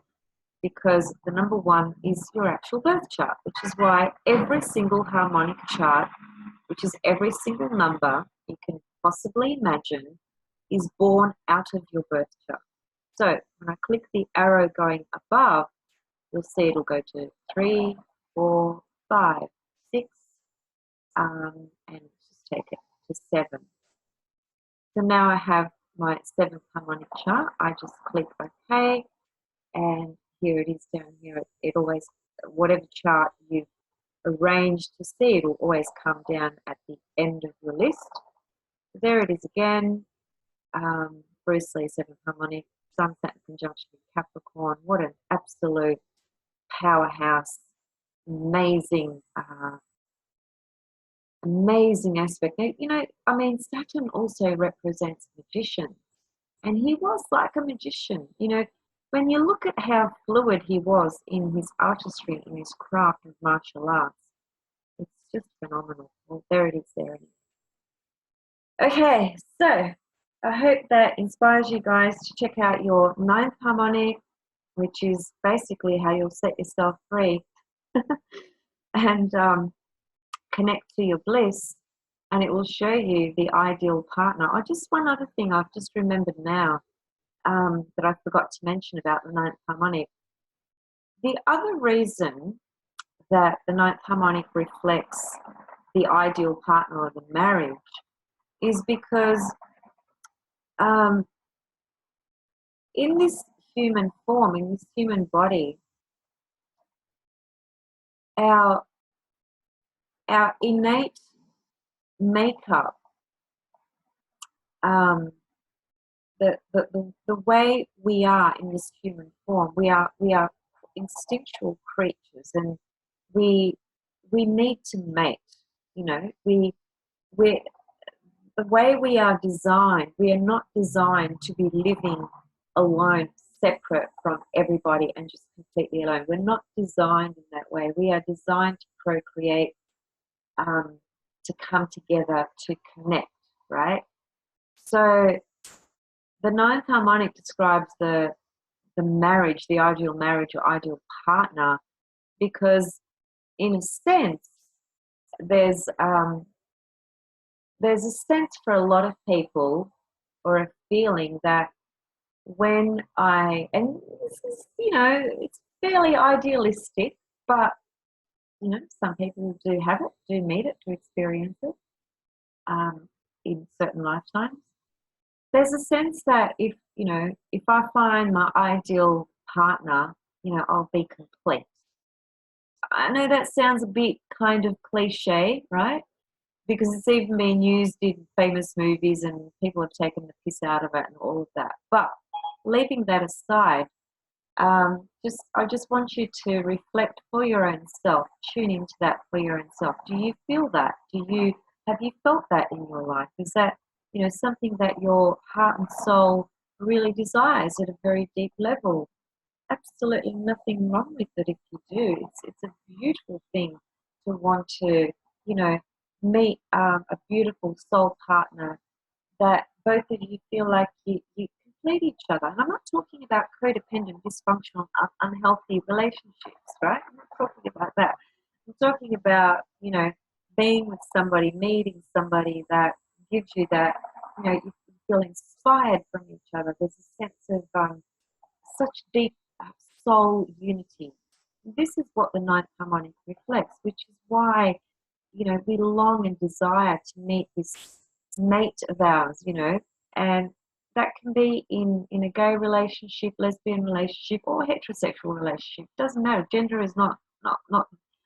because the number one is your actual birth chart, which is why every single harmonic chart, which is every single number you can possibly imagine, is born out of your birth chart. So when I click the arrow going above, you'll see it'll go to 3, 4, 5, 6, and just take it to 7. So now I have my 7th harmonic chart. I just click OK, and here it is down here. It always, whatever chart you've arranged to see, it'll always come down at the end of your list. So there it is again. Bruce Lee, 7th harmonic, Sun, Saturn conjunction in Capricorn. What an absolute powerhouse, amazing, amazing aspect. Now, you know, I mean, Saturn also represents magician, and he was like a magician. You know, when you look at how fluid he was in his artistry, in his craft of martial arts, it's just phenomenal. Well, there it is, there it is. Okay, so I hope that inspires you guys to check out your 9th harmonic, which is basically how you'll set yourself free and connect to your bliss, and it will show you the ideal partner. Oh, just one other thing I've just remembered now that I forgot to mention about the 9th harmonic. The other reason that the 9th harmonic reflects the ideal partner or the marriage is because in this human form, in this human body, our innate makeup, the way we are in this human form, we are instinctual creatures, and we need to mate. You know, we the way we are designed, we are not designed to be living alone, separate from everybody and just completely alone. We're not designed in that way. We are designed to procreate, to come together, to connect, right? So the 9th harmonic describes the marriage, the ideal marriage or ideal partner, because in a sense, there's a sense for a lot of people, or a feeling that when and this is, you know, it's fairly idealistic, but, you know, some people do have it, do meet it, do experience it in certain lifetimes. There's a sense that if I find my ideal partner, you know, I'll be complete. I know that sounds a bit kind of cliche, right? Because it's even been used in famous movies and people have taken the piss out of it and all of that. But leaving that aside, I just want you to reflect for your own self, tune into that for your own self. Do you feel that? Have you felt that in your life? Is that, you know, something that your heart and soul really desires at a very deep level? Absolutely nothing wrong with it if you do. It's a beautiful thing to want to, you know, meet a beautiful soul partner that both of you feel like you complete each other. And I'm not talking about codependent, dysfunctional, unhealthy relationships, right? I'm not talking about that. I'm talking about, you know, being with somebody, meeting somebody that gives you that, you know, you feel inspired from each other. There's a sense of such deep soul unity. This is what the 9th harmonic reflects, which is why, you know, we long and desire to meet this mate of ours, you know, and that can be in a gay relationship, lesbian relationship, or heterosexual relationship. It doesn't matter. Gender is not.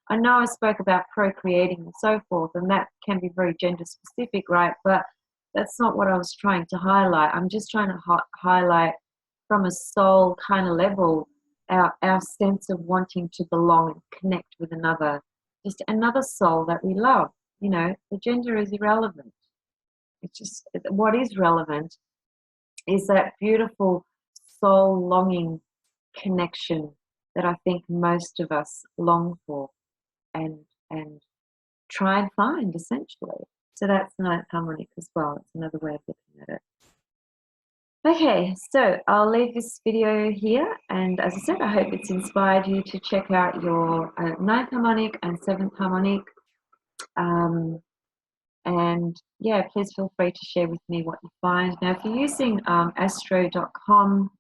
I know I spoke about procreating and so forth, and that can be very gender specific, right? But that's not what I was trying to highlight. I'm just trying to highlight from a soul kind of level our sense of wanting to belong and connect with another, just another soul that we love. You know, the gender is irrelevant. It's just what is relevant is that beautiful soul longing connection that I think most of us long for and try and find, essentially. So that's Ninth Harmonic as well. It's another way of looking at it. Okay, so I'll leave this video here, and as I said, I hope it's inspired you to check out your Ninth Harmonic and Seventh Harmonic. And yeah, please feel free to share with me what you find. Now, if you're using astro.com,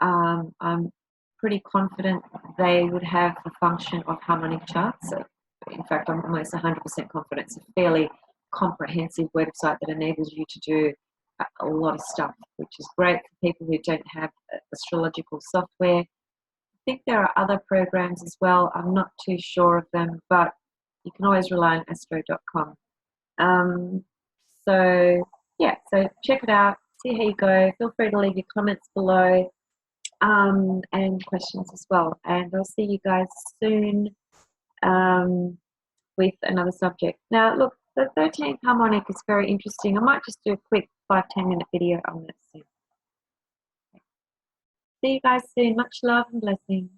I'm pretty confident they would have the function of harmonic charts. So, in fact, I'm almost 100% confident. It's a fairly comprehensive website that enables you to do a lot of stuff, which is great for people who don't have astrological software. I think there are other programs as well. I'm not too sure of them, but you can always rely on astro.com. So yeah, so check it out, see how you go. Feel free to leave your comments below, and questions as well. And I'll see you guys soon, with another subject. Now, look, the 13th harmonic is very interesting. I might just do a quick 5-10 minute video on this soon. See you guys soon. Much love and blessings.